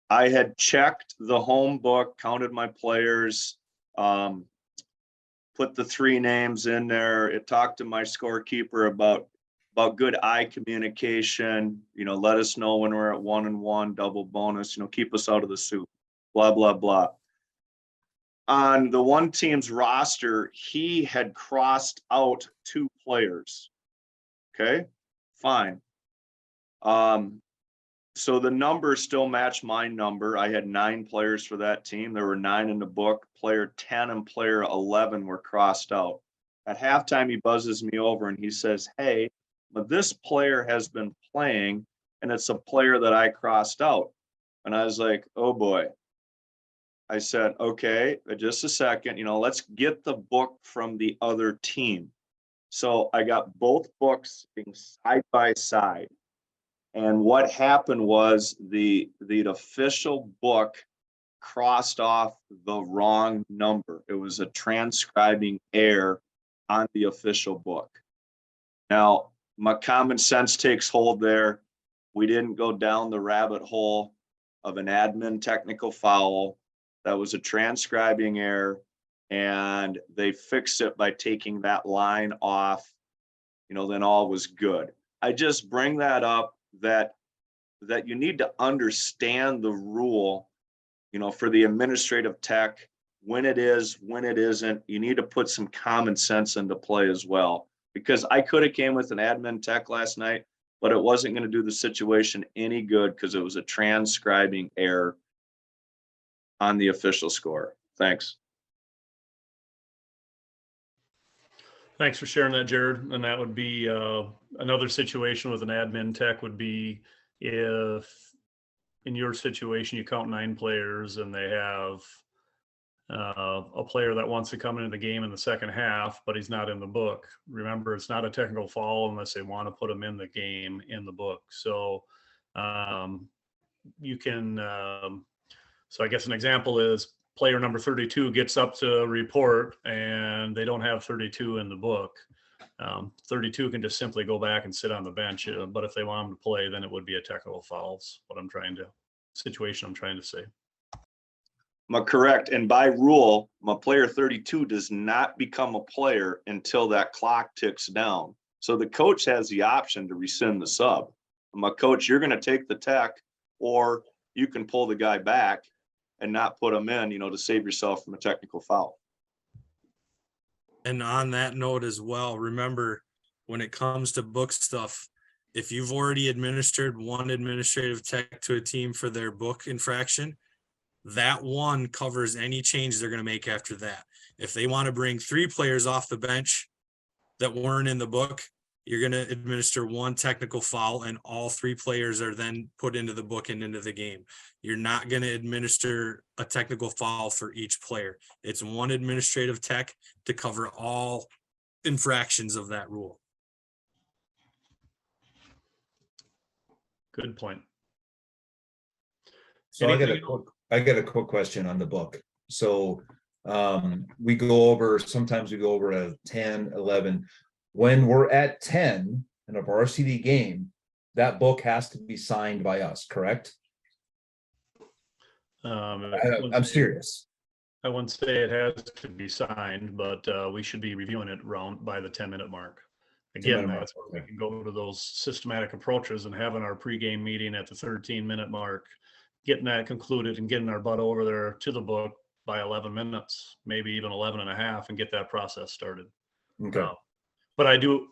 I had checked the home book, counted my players, put the 3 names in there. It talked to my scorekeeper about good eye communication, let us know when we're at 1-1, double bonus, keep us out of the soup, blah, blah, blah. On the one team's roster, he had crossed out 2 players. Okay, fine. So the numbers still match my number. I had 9 players for that team. There were 9 in the book. Player 10 and player 11 were crossed out. At halftime, he buzzes me over and he says, "Hey, but this player has been playing and it's a player that I crossed out." And I was like, "Oh boy." I said, "Okay, just a second, let's get the book from the other team." So I got both books being side by side. And what happened was the official book crossed off the wrong number. It was a transcribing error on the official book. Now, my common sense takes hold there. We didn't go down the rabbit hole of an admin technical foul. That was a transcribing error, and they fixed it by taking that line off. Then all was good. I just bring that up that you need to understand the rule, for the administrative tech, when it is, when it isn't. You need to put some common sense into play as well, because I could have came with an admin tech last night, but it wasn't going to do the situation any good because it was a transcribing error on the official score. Thanks. Thanks for sharing that, Jared. And that would be another situation with an admin tech would be if in your situation you count 9 players and they have a player that wants to come into the game in the second half, but he's not in the book. Remember, it's not a technical foul unless they want to put him in the game in the book. So you can, so I guess an example is player number 32 gets up to report and they don't have 32 in the book. 32 can just simply go back and sit on the bench. But if they want him to play, then it would be a technical foul. What I'm trying to say. Correct. And by rule, my player 32 does not become a player until that clock ticks down. So the coach has the option to rescind the sub. My coach, you're going to take the tech, or you can pull the guy back and not put him in, to save yourself from a technical foul. And on that note as well, remember, when it comes to book stuff, if you've already administered one administrative tech to a team for their book infraction, that one covers any change they're going to make after that. If they want to bring 3 players off the bench that weren't in the book, you're going to administer one technical foul and all 3 players are then put into the book and into the game. You're not going to administer a technical foul for each player. It's one administrative tech to cover all infractions of that rule. Good point. So I got a quick question on the book. So sometimes we go over a 10, 11. When we're at 10 in a varsity game, that book has to be signed by us, correct? I'm serious. I wouldn't say it has to be signed, but we should be reviewing it around by the 10-minute mark. Again, that's where we can go to those systematic approaches and having our pregame meeting at the 13-minute mark, getting that concluded and getting our butt over there to the book by 11 minutes, maybe even 11 and a half, and get that process started. Okay. But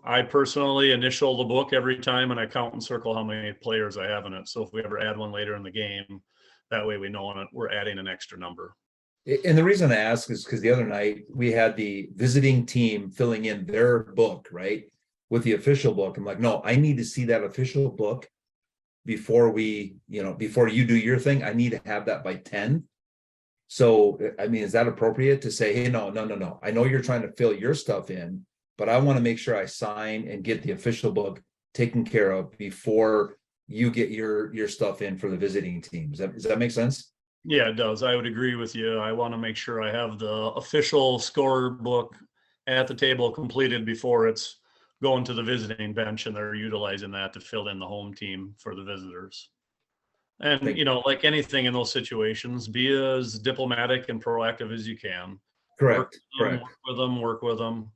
I personally initial the book every time and I count and circle how many players I have in it. So if we ever add one later in the game, that way we know we're adding an extra number. And the reason I ask is because the other night we had the visiting team filling in their book, right, with the official book. I'm like, no, I need to see that official book before before you do your thing. I need to have that by 10. So, I mean, is that appropriate to say, hey, no. I know you're trying to fill your stuff in, but I want to make sure I sign and get the official book taken care of before you get your stuff in for the visiting team. Does that make sense? Yeah, it does. I would agree with you. I want to make sure I have the official score book at the table completed before it's going to the visiting bench and they're utilizing that to fill in the home team for the visitors. And, like anything in those situations, be as diplomatic and proactive as you can. Correct. Work with them.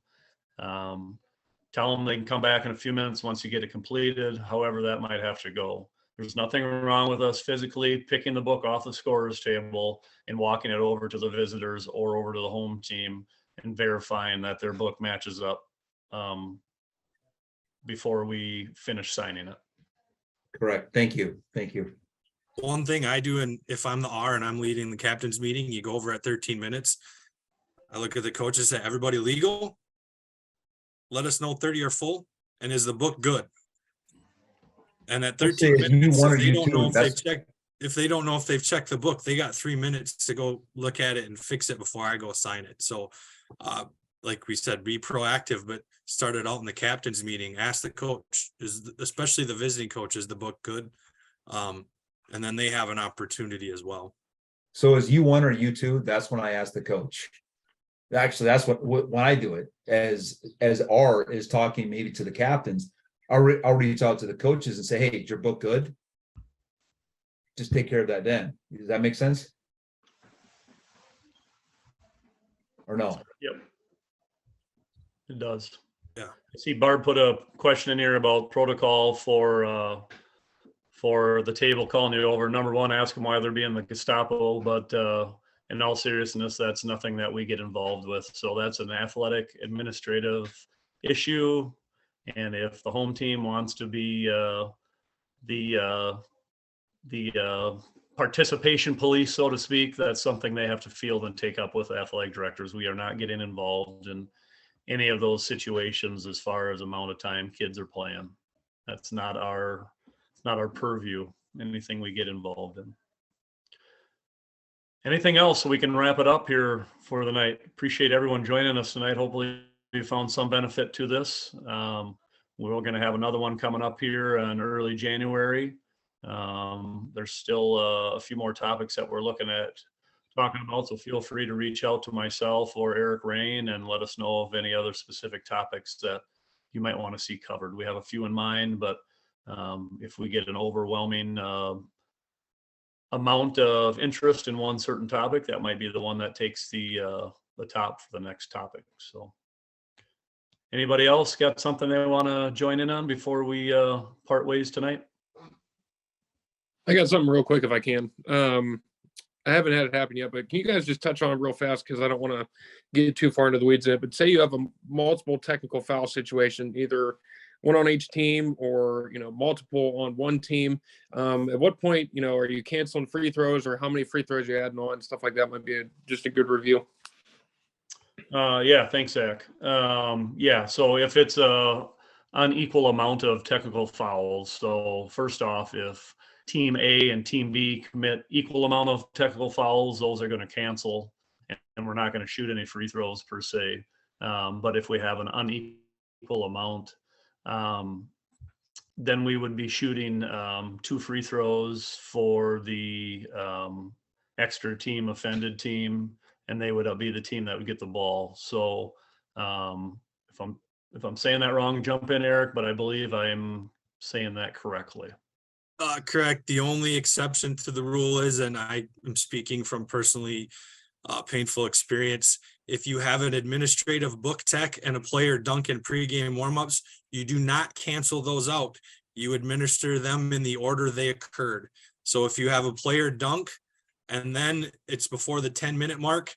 Tell them they can come back in a few minutes once you get it completed, however that might have to go. There's nothing wrong with us physically picking the book off the scorer's table and walking it over to the visitors or over to the home team and verifying that their book matches up before we finish signing it. Correct. Thank you. Thank you. One thing I do, and if I'm the R and I'm leading the captain's meeting, you go over at 13 minutes. I look at the coaches, say, everybody legal? Let us know 30 are full. And is the book good? And at Let's say 13 it's you minutes, one if or they you don't know two, if they've checked, if they don't know if they've checked the book, they got 3 minutes to go look at it and fix it before I go sign it. So like we said, be proactive, but start it out in the captain's meeting. Ask the coach, especially the visiting coach, is the book good? And then they have an opportunity as well. So is you one or you two? That's when I ask the coach. Actually, that's what when I do it as R is talking maybe to the captains. I'll reach out to the coaches and say, hey, is your book good? Just take care of that then. Does that make sense? Or no? Yep. It does. Yeah. I see Barb put a question in here about protocol for the table calling you over. Number one, ask them why they're being the Gestapo, but in all seriousness, that's nothing that we get involved with. So that's an athletic administrative issue. And if the home team wants to be the participation police, so to speak, that's something they have to field and take up with athletic directors. We are not getting involved in any of those situations as far as amount of time kids are playing. That's not our purview, anything we get involved in. Anything else so we can wrap it up here for the night? Appreciate everyone joining us tonight. Hopefully you found some benefit to this. We're going to have another one coming up here in early January. There's still a few more topics that we're looking at talking about, so feel free to reach out to myself or Eric Rain and let us know of any other specific topics that you might want to see covered. We have a few in mind, but if we get an overwhelming amount of interest in one certain topic, that might be the one that takes the top for the next topic. So anybody else got something they want to join in on before we part ways tonight? I got something real quick if I can. I haven't had it happen yet, but can you guys just touch on it real fast? Because I don't want to get too far into the weeds in it. But say you have a multiple technical foul situation, either one on each team or, multiple on one team. At what point, are you canceling free throws, or how many free throws you're adding on? Stuff like that might be just a good review. Yeah, thanks, Zach. So if it's a unequal amount of technical fouls, so first off, if Team A and Team B commit equal amount of technical fouls, those are going to cancel, and we're not going to shoot any free throws per se. But if we have an unequal amount, then we would be shooting 2 free throws for the extra team offended team, and they would be the team that would get the ball. So if I'm saying that wrong, jump in, Eric, but I believe I'm saying that correctly. Correct. The only exception to the rule is, and I am speaking from personally painful experience, if you have an administrative book tech and a player dunk in pregame warmups, you do not cancel those out. You administer them in the order they occurred. So if you have a player dunk and then it's before the 10-minute mark,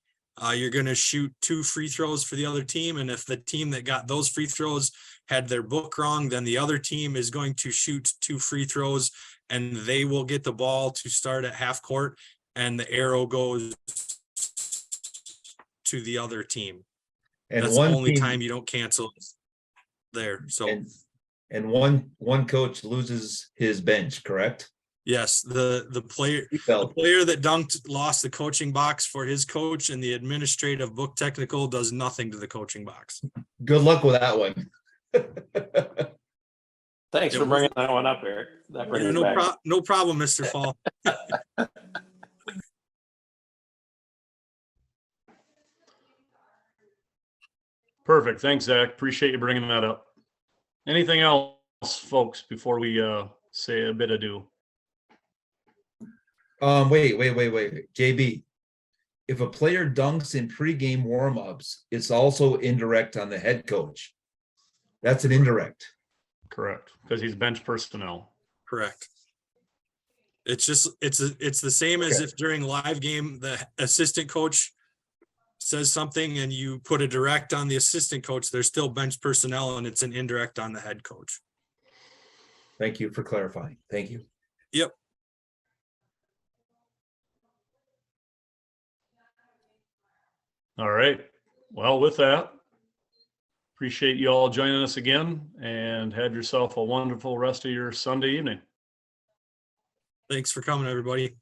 you're going to shoot 2 free throws for the other team. And if the team that got those free throws had their book wrong, then the other team is going to shoot 2 free throws, and they will get the ball to start at half court, and the arrow goes to the other team. And that's the only time you don't cancel there. So and one coach loses his bench, correct? Yes, the player that dunked lost the coaching box for his coach, and the administrative book technical does nothing to the coaching box. Good luck with that one. Thanks for bringing that one up, Eric. That brings no, it back. No problem, Mr. Fall. Perfect. Thanks, Zach. Appreciate you bringing that up. Anything else, folks, before we say a bit adieu? Wait. JB, if a player dunks in pregame warmups, it's also indirect on the head coach. That's an indirect. Correct, because he's bench personnel. Correct. It's the same as if during live game the assistant coach says something and you put a direct on the assistant coach, they're still bench personnel and it's an indirect on the head coach. Thank you for clarifying. Thank you. Yep. All right. Well, with that, appreciate you all joining us again, and have yourself a wonderful rest of your Sunday evening. Thanks for coming, everybody.